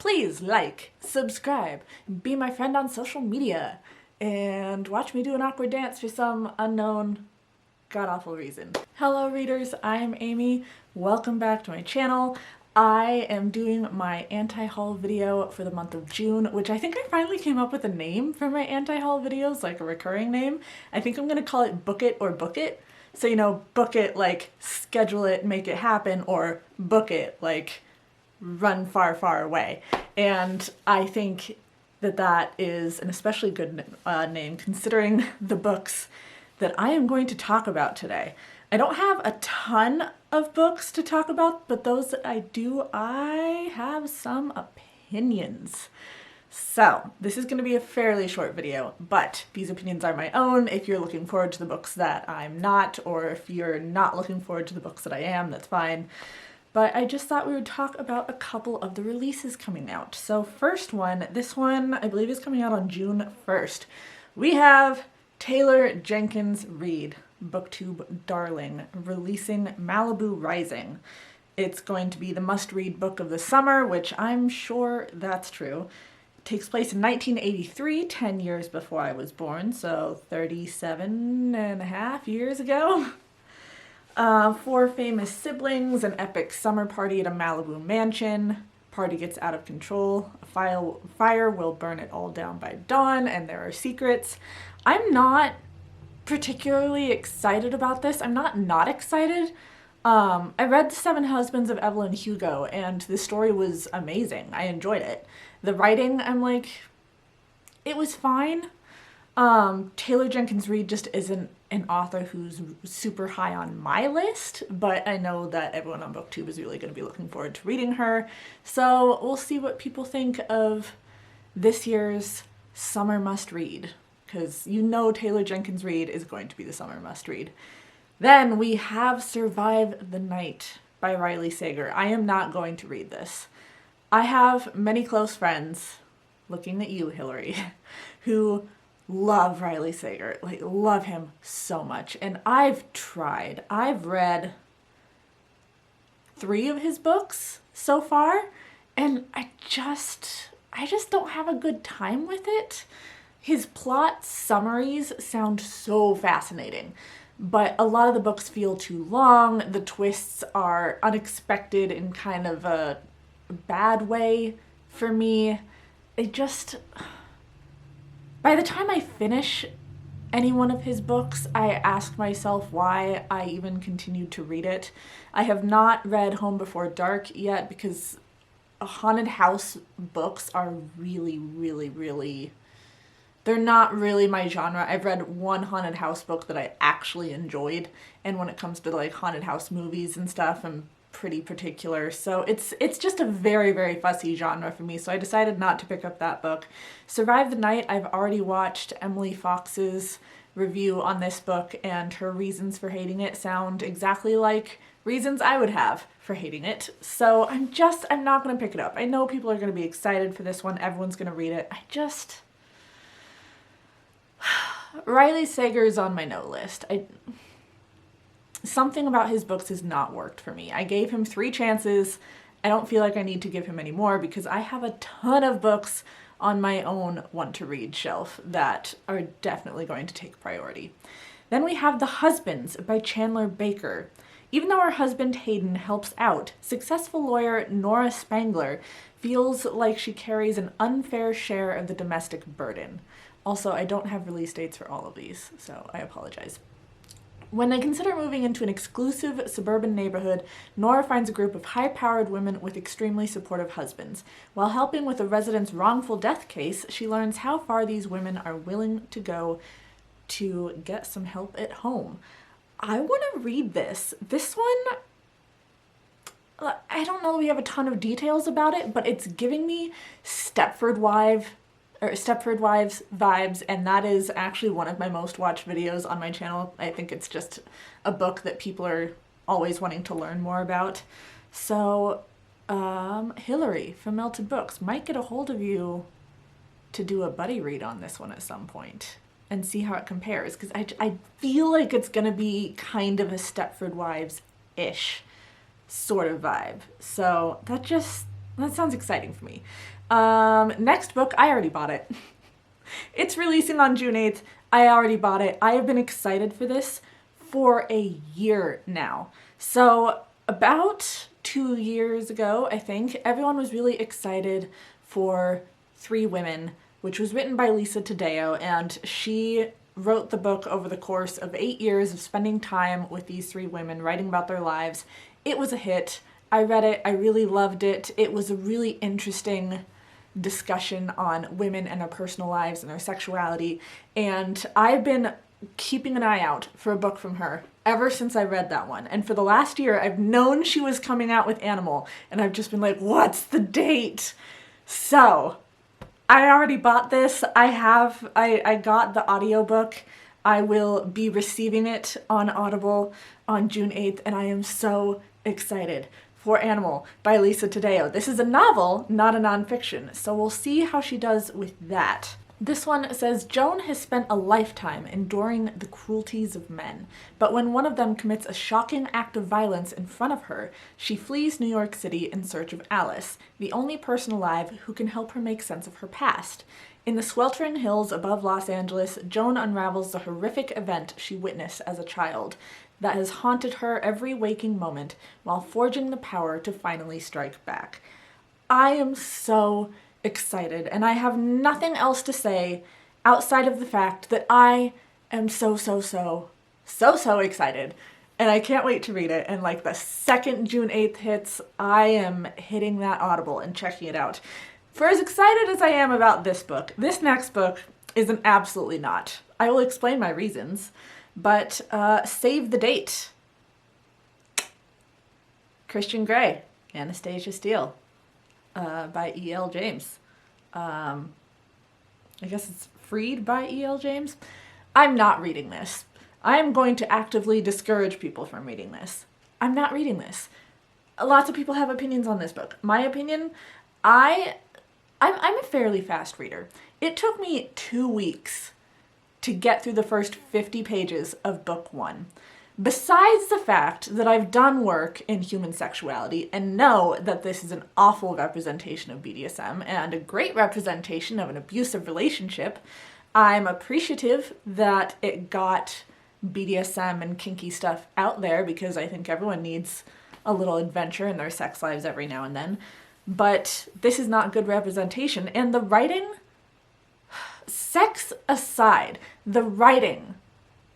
please like, subscribe, be my friend on social media, and watch me do an awkward dance for some unknown god-awful reason. Hello readers, I'm Amy. Welcome back to my channel. I am doing my anti-haul video for the month of June, which I think I finally came up with a name for my anti-haul videos, like a recurring name. I think I'm gonna call it Book It or Book It. So, you know, book it like schedule it, make it happen, or book it like run far, far away. And I think that that is an especially good name considering the books that I am going to talk about today. I don't have a ton of books to talk about, but those that I do, I have some opinions. So this is going to be a fairly short video, but these opinions are my own. If you're looking forward to the books that I'm not, or if you're not looking forward to the books that I am, that's fine. But I just thought we would talk about a couple of the releases coming out. So first one, this one I believe is coming out on June 1st. We have Taylor Jenkins Reid, BookTube darling, releasing Malibu Rising. It's going to be the must-read book of the summer, which I'm sure that's true. It takes place in 1983, 10 years before I was born, so 37 and a half years ago. 4 famous siblings, an epic summer party at a Malibu mansion. Party gets out of control. A fire will burn it all down by dawn, and there are secrets. I'm not particularly excited about this. I'm not excited. I read The 7 Husbands of Evelyn Hugo, and the story was amazing. I enjoyed it. The writing, I'm like, it was fine. Taylor Jenkins Reid just isn't an author who's super high on my list, but I know that everyone on BookTube is really going to be looking forward to reading her. So we'll see what people think of this year's summer must-read, because you know Taylor Jenkins Reid is going to be the summer must-read. Then we have Survive the Night by Riley Sager. I am not going to read this. I have many close friends, looking at you, Hillary, who love Riley Sager, like love him so much. And I've tried. I've read 3 of his books so far, and I just don't have a good time with it. His plot summaries sound so fascinating, but a lot of the books feel too long. The twists are unexpected in kind of a bad way for me. By the time I finish any one of his books, I ask myself why I even continued to read it. I have not read Home Before Dark yet because haunted house books are really, they're not really my genre. I've read one haunted house book that I actually enjoyed, and when it comes to like haunted house movies and stuff, I'm pretty particular. So it's just a very fussy genre for me, so I decided not to pick up that book. Survive the Night, I've already watched Emily Fox's review on this book, and her reasons for hating it sound exactly like reasons I would have for hating it. So I'm not going to pick it up. I know people are going to be excited for this one. Everyone's going to read it. Riley Sager is on my no list. Something about his books has not worked for me. I gave him 3 chances. I don't feel like I need to give him any more because I have a ton of books on my own want-to-read shelf that are definitely going to take priority. Then we have The Husbands by Chandler Baker. Even though her husband Hayden helps out, successful lawyer Nora Spangler feels like she carries an unfair share of the domestic burden. Also, I don't have release dates for all of these, so I apologize. When they consider moving into an exclusive suburban neighborhood, Nora finds a group of high-powered women with extremely supportive husbands. While helping with a resident's wrongful death case, she learns how far these women are willing to go to get some help at home. I want to read this. This one, I don't know we have a ton of details about it, but it's giving me Stepford Wives vibes, and that is actually one of my most watched videos on my channel. I think it's just a book that people are always wanting to learn more about. So, Hillary from Melted Books might get a hold of you to do a buddy read on this one at some point and see how it compares, because I feel like it's gonna be kind of a Stepford Wives-ish sort of vibe. So that just, That sounds exciting for me. Next book, I already bought it. It's releasing on June 8th. I already bought it. I have been excited for this for a year now. So about 2 years ago, I think, everyone was really excited for Three Women, which was written by Lisa Taddeo, and she wrote the book over the course of 8 years of spending time with these three women, writing about their lives. It was a hit. I read it. I really loved it. It was a really interesting discussion on women and their personal lives and their sexuality, and I've been keeping an eye out for a book from her ever since I read that one. And for the last year, I've known she was coming out with Animal, and I've just been like, what's the date? So I already bought this. I got the audiobook. I will be receiving it on Audible on June 8th, and I am so excited for Animal by Lisa Taddeo. This is a novel, not a nonfiction, so we'll see how she does with that. This one says, Joan has spent a lifetime enduring the cruelties of men, but when one of them commits a shocking act of violence in front of her, she flees New York City in search of Alice, the only person alive who can help her make sense of her past. In the sweltering hills above Los Angeles, Joan unravels the horrific event she witnessed as a child that has haunted her every waking moment while forging the power to finally strike back. I am so excited, and I have nothing else to say outside of the fact that I am so excited, and I can't wait to read it. And like the second June 8th hits, I am hitting that Audible and checking it out. For as excited as I am about this book, this next book is an absolutely not. I will explain my reasons, but save the date. Christian Grey, Anastasia Steele, by E.L. James. I guess it's Freed by E.L. James. I'm not reading this. I am going to actively discourage people from reading this. I'm not reading this. Lots of people have opinions on this book. My opinion, I'm a fairly fast reader. It took me 2 weeks to get through the first 50 pages of book 1. Besides the fact that I've done work in human sexuality and know that this is an awful representation of BDSM and a great representation of an abusive relationship, I'm appreciative that it got BDSM and kinky stuff out there because I think everyone needs a little adventure in their sex lives every now and then. But this is not good representation. And the writing, sex aside, the writing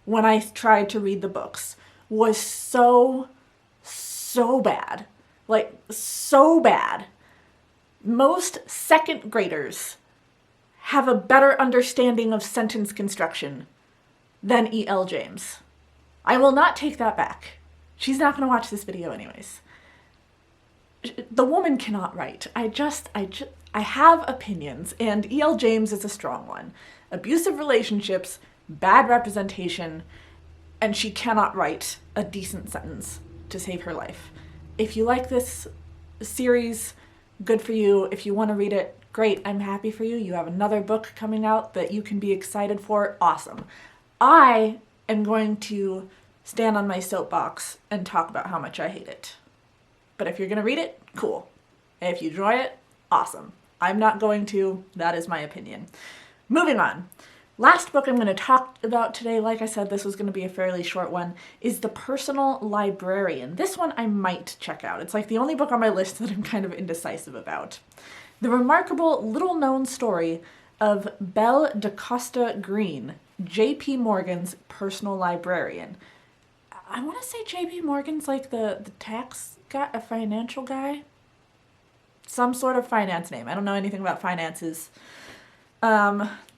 when I tried to read the books was so bad. Like, so bad. Most second graders have a better understanding of sentence construction than E.L. James. I will not take that back. She's not going to watch this video anyways. The woman cannot write. I have opinions, and E.L. James is a strong one. Abusive relationships, bad representation, and she cannot write a decent sentence to save her life. If you like this series, good for you. If you want to read it, great, I'm happy for you. You have another book coming out that you can be excited for, awesome. I am going to stand on my soapbox and talk about how much I hate it. But if you're going to read it, cool. If you enjoy it, awesome. I'm not going to. That is my opinion. Moving on. Last book I'm going to talk about today, like I said, this was going to be a fairly short one, is The Personal Librarian. This one I might check out. It's like the only book on my list that I'm kind of indecisive about. The remarkable little-known story of Belle DaCosta Green, J.P. Morgan's personal librarian. I want to say J.P. Morgan's like the tax guy, a financial guy? Some sort of finance name. I don't know anything about finances.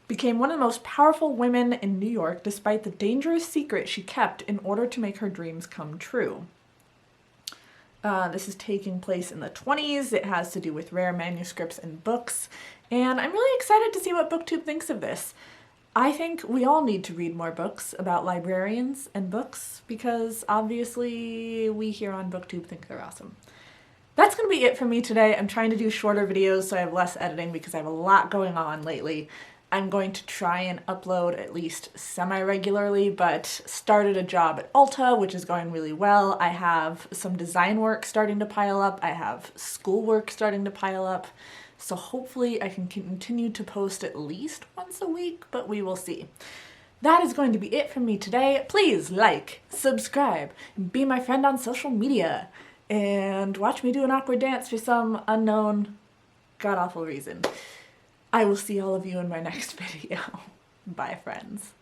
Became one of the most powerful women in New York despite the dangerous secret she kept in order to make her dreams come true. This is taking place in the 20s. It has to do with rare manuscripts and books, and I'm really excited to see what BookTube thinks of this. I think we all need to read more books about librarians and books because obviously we here on BookTube think they're awesome. That's going to be it for me today. I'm trying to do shorter videos so I have less editing because I have a lot going on lately. I'm going to try and upload at least semi-regularly, but started a job at Ulta, which is going really well. I have some design work starting to pile up. I have schoolwork starting to pile up. So hopefully I can continue to post at least once a week, but we will see. That is going to be it from me today. Please like, subscribe, be my friend on social media, and watch me do an awkward dance for some unknown, god-awful reason. I will see all of you in my next video. Bye, friends.